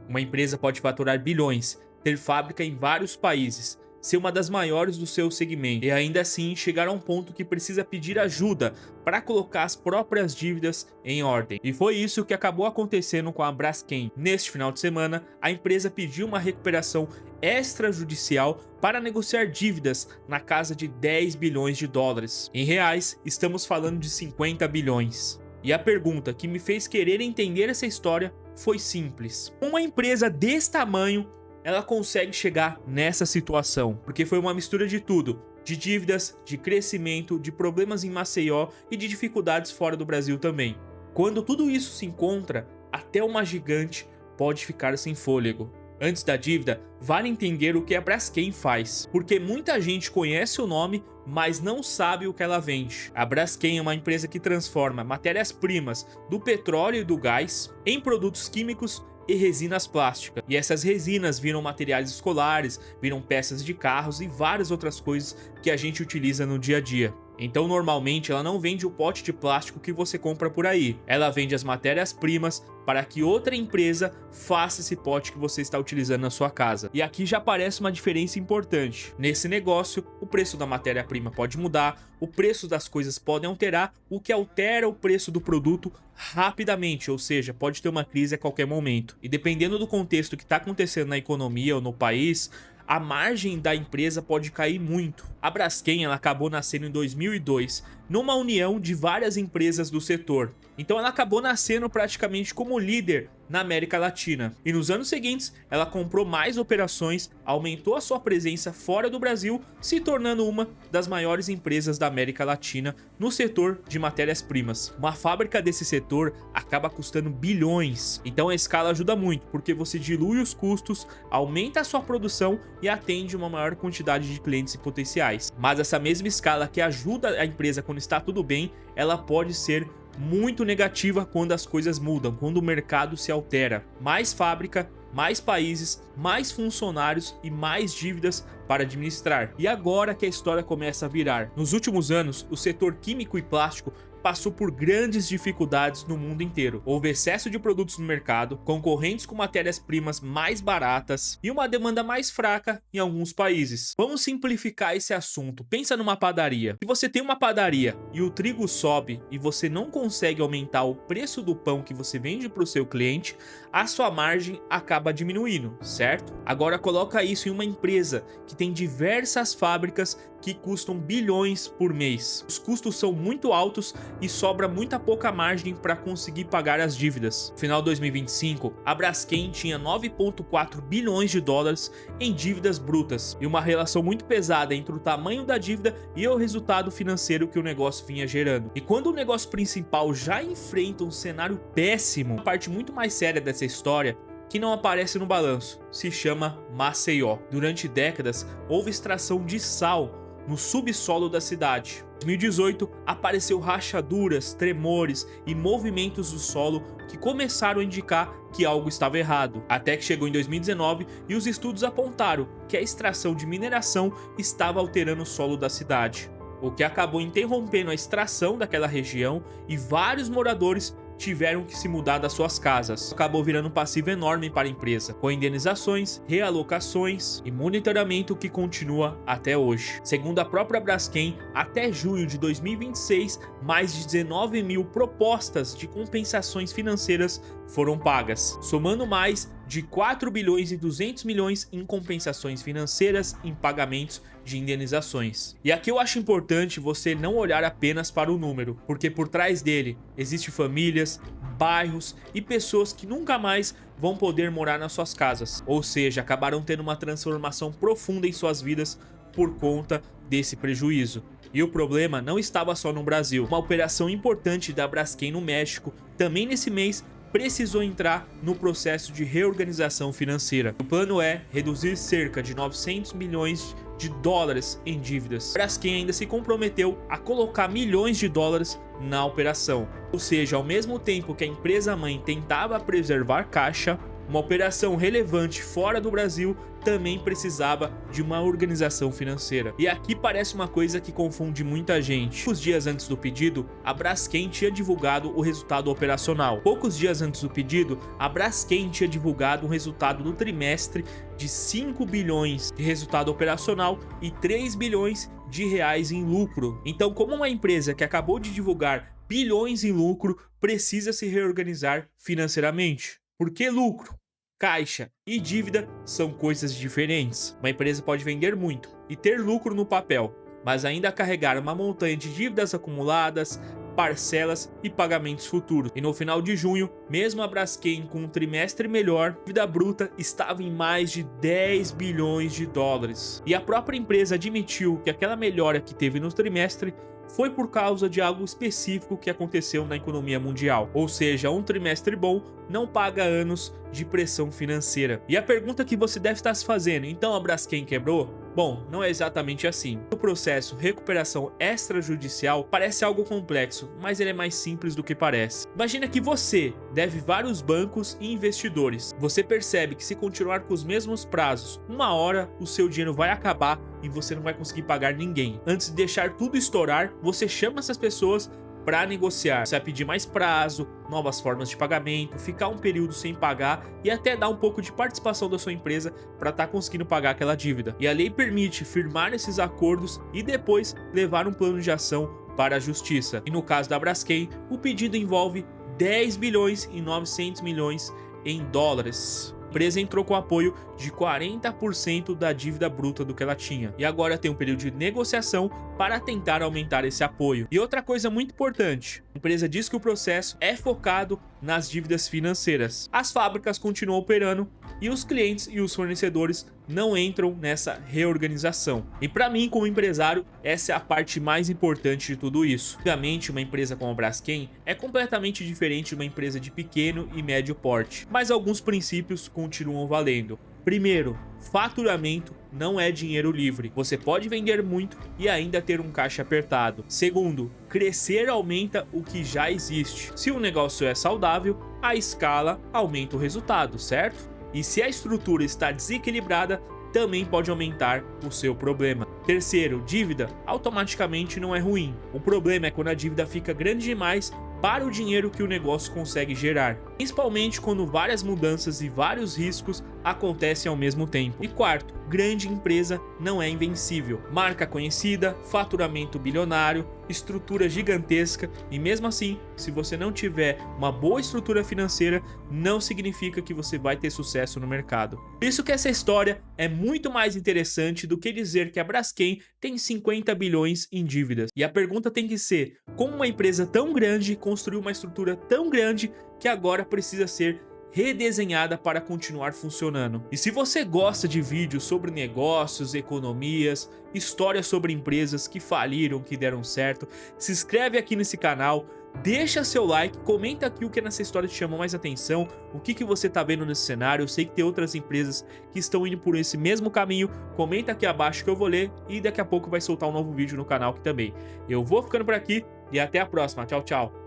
Uma empresa pode faturar bilhões, ter fábrica em vários países, ser uma das maiores do seu segmento e ainda assim chegar a um ponto que precisa pedir ajuda para colocar as próprias dívidas em ordem. E foi isso que acabou acontecendo com a Braskem. Neste final de semana, a empresa pediu uma recuperação extrajudicial para negociar dívidas na casa de 10 bilhões de dólares. Em reais, estamos falando de 50 bilhões. E a pergunta que me fez querer entender essa história foi simples. Uma empresa desse tamanho, ela consegue chegar nessa situação? Porque foi uma mistura de tudo. De dívidas, de crescimento, de problemas em Maceió e de dificuldades fora do Brasil também. Quando tudo isso se encontra, até uma gigante pode ficar sem fôlego. Antes da dívida, vale entender o que a Braskem faz, porque muita gente conhece o nome, mas não sabe o que ela vende. A Braskem é uma empresa que transforma matérias-primas do petróleo e do gás em produtos químicos e resinas plásticas. E essas resinas viram materiais escolares, viram peças de carros e várias outras coisas que a gente utiliza no dia a dia. Então normalmente ela não vende o pote de plástico que você compra por aí. Ela vende as matérias-primas para que outra empresa faça esse pote que você está utilizando na sua casa. E aqui já aparece uma diferença importante. Nesse negócio, o preço da matéria-prima pode mudar, o preço das coisas podem alterar, o que altera o preço do produto rapidamente, ou seja, pode ter uma crise a qualquer momento. E dependendo do contexto que está acontecendo na economia ou no país, a margem da empresa pode cair muito. A Braskem ela acabou nascendo em 2002, numa união de várias empresas do setor. Então ela acabou nascendo praticamente como líder na América Latina. E nos anos seguintes, ela comprou mais operações, aumentou a sua presença fora do Brasil, se tornando uma das maiores empresas da América Latina no setor de matérias-primas. Uma fábrica desse setor acaba custando bilhões. Então a escala ajuda muito, porque você dilui os custos, aumenta a sua produção e atende uma maior quantidade de clientes potenciais. Mas essa mesma escala que ajuda a empresa quando está tudo bem, ela pode ser muito negativa quando as coisas mudam, quando o mercado se altera. Mais fábrica, mais países, mais funcionários e mais dívidas para administrar. E agora que a história começa a virar. Nos últimos anos, o setor químico e plástico passou por grandes dificuldades no mundo inteiro. Houve excesso de produtos no mercado, concorrentes com matérias-primas mais baratas e uma demanda mais fraca em alguns países. Vamos simplificar esse assunto. Pensa numa padaria. Se você tem uma padaria e o trigo sobe e você não consegue aumentar o preço do pão que você vende para o seu cliente, a sua margem acaba diminuindo, certo? Agora coloca isso em uma empresa que tem diversas fábricas que custam bilhões por mês. Os custos são muito altos e sobra muita pouca margem para conseguir pagar as dívidas. No final de 2025, a Braskem tinha 9,4 bilhões de dólares em dívidas brutas e uma relação muito pesada entre o tamanho da dívida e o resultado financeiro que o negócio vinha gerando. E quando o negócio principal já enfrenta um cenário péssimo, a parte muito mais séria dessa história que não aparece no balanço se chama Maceió. Durante décadas, houve extração de sal no subsolo da cidade. Em 2018, apareceu rachaduras, tremores e movimentos do solo que começaram a indicar que algo estava errado. Até que chegou em 2019 e os estudos apontaram que a extração de mineração estava alterando o solo da cidade, o que acabou interrompendo a extração daquela região e vários moradores tiveram que se mudar das suas casas. Acabou virando um passivo enorme para a empresa, com indenizações, realocações e monitoramento que continua até hoje. Segundo a própria Braskem, até junho de 2026, mais de 19 mil propostas de compensações financeiras foram pagas, somando mais de 4 bilhões e 200 milhões em compensações financeiras em pagamentos de indenizações. E aqui eu acho importante você não olhar apenas para o número, porque por trás dele existem famílias, bairros e pessoas que nunca mais vão poder morar nas suas casas, ou seja, acabaram tendo uma transformação profunda em suas vidas por conta desse prejuízo. E o problema não estava só no Brasil. Uma operação importante da Braskem no México, também nesse mês, precisou entrar no processo de reorganização financeira. O plano é reduzir cerca de 900 milhões de dólares em dívidas. A Braskem ainda se comprometeu a colocar milhões de dólares na operação. Ou seja, ao mesmo tempo que a empresa mãe tentava preservar caixa, Uma operação relevante fora do Brasil também precisava de uma organização financeira. E aqui parece uma coisa que confunde muita gente. Poucos dias antes do pedido, a Braskem tinha divulgado o resultado operacional. Poucos dias antes do pedido, a Braskem tinha divulgado um resultado do trimestre de 5 bilhões de resultado operacional e 3 bilhões de reais em lucro. Então, como uma empresa que acabou de divulgar bilhões em lucro, precisa se reorganizar financeiramente. Porque lucro, caixa e dívida são coisas diferentes. Uma empresa pode vender muito e ter lucro no papel, mas ainda carregar uma montanha de dívidas acumuladas, parcelas e pagamentos futuros. E no final de junho, mesmo a Braskem com um trimestre melhor, a dívida bruta estava em mais de 10 bilhões de dólares. E a própria empresa admitiu que aquela melhora que teve no trimestre foi por causa de algo específico que aconteceu na economia mundial. Ou seja, um trimestre bom não paga anos de pressão financeira. E a pergunta que você deve estar se fazendo, então a Braskem quebrou? Bom, não é exatamente assim. O processo recuperação extrajudicial parece algo complexo, mas ele é mais simples do que parece. Imagina que você deve vários bancos e investidores. Você percebe que se continuar com os mesmos prazos, uma hora o seu dinheiro vai acabar e você não vai conseguir pagar ninguém. Antes de deixar tudo estourar, você chama essas pessoas para negociar. Você vai pedir mais prazo, novas formas de pagamento, ficar um período sem pagar e até dar um pouco de participação da sua empresa para estar conseguindo pagar aquela dívida. E a lei permite firmar esses acordos e depois levar um plano de ação para a justiça. E no caso da Braskem, o pedido envolve 10 bilhões e 900 milhões em dólares. A empresa entrou com apoio de 40% da dívida bruta do que ela tinha. E agora tem um período de negociação para tentar aumentar esse apoio. E outra coisa muito importante, a empresa diz que o processo é focado nas dívidas financeiras. As fábricas continuam operando e os clientes e os fornecedores não entram nessa reorganização. E para mim, como empresário, essa é a parte mais importante de tudo isso. Obviamente, uma empresa como a Braskem é completamente diferente de uma empresa de pequeno e médio porte, mas alguns princípios continuam valendo. Primeiro, faturamento não é dinheiro livre. Você pode vender muito e ainda ter um caixa apertado. Segundo, crescer aumenta o que já existe. Se o negócio é saudável, a escala aumenta o resultado, certo? E se a estrutura está desequilibrada, também pode aumentar o seu problema. Terceiro, dívida automaticamente não é ruim. O problema é quando a dívida fica grande demais para o dinheiro que o negócio consegue gerar, principalmente quando várias mudanças e vários riscos acontecem ao mesmo tempo. E quarto, grande empresa não é invencível. Marca conhecida, faturamento bilionário, estrutura gigantesca e mesmo assim, se você não tiver uma boa estrutura financeira, não significa que você vai ter sucesso no mercado. Por isso que essa história é muito mais interessante do que dizer que a Braskem tem 50 bilhões em dívidas. E a pergunta tem que ser, como uma empresa tão grande construiu uma estrutura tão grande que agora precisa ser redesenhada para continuar funcionando. E se você gosta de vídeos sobre negócios, economias, histórias sobre empresas que faliram, que deram certo, se inscreve aqui nesse canal, deixa seu like, comenta aqui o que nessa história te chamou mais atenção, o que você tá vendo nesse cenário. Eu sei que tem outras empresas que estão indo por esse mesmo caminho, comenta aqui abaixo que eu vou ler e daqui a pouco vai soltar um novo vídeo no canal aqui também. Eu vou ficando por aqui e até a próxima, tchau, tchau.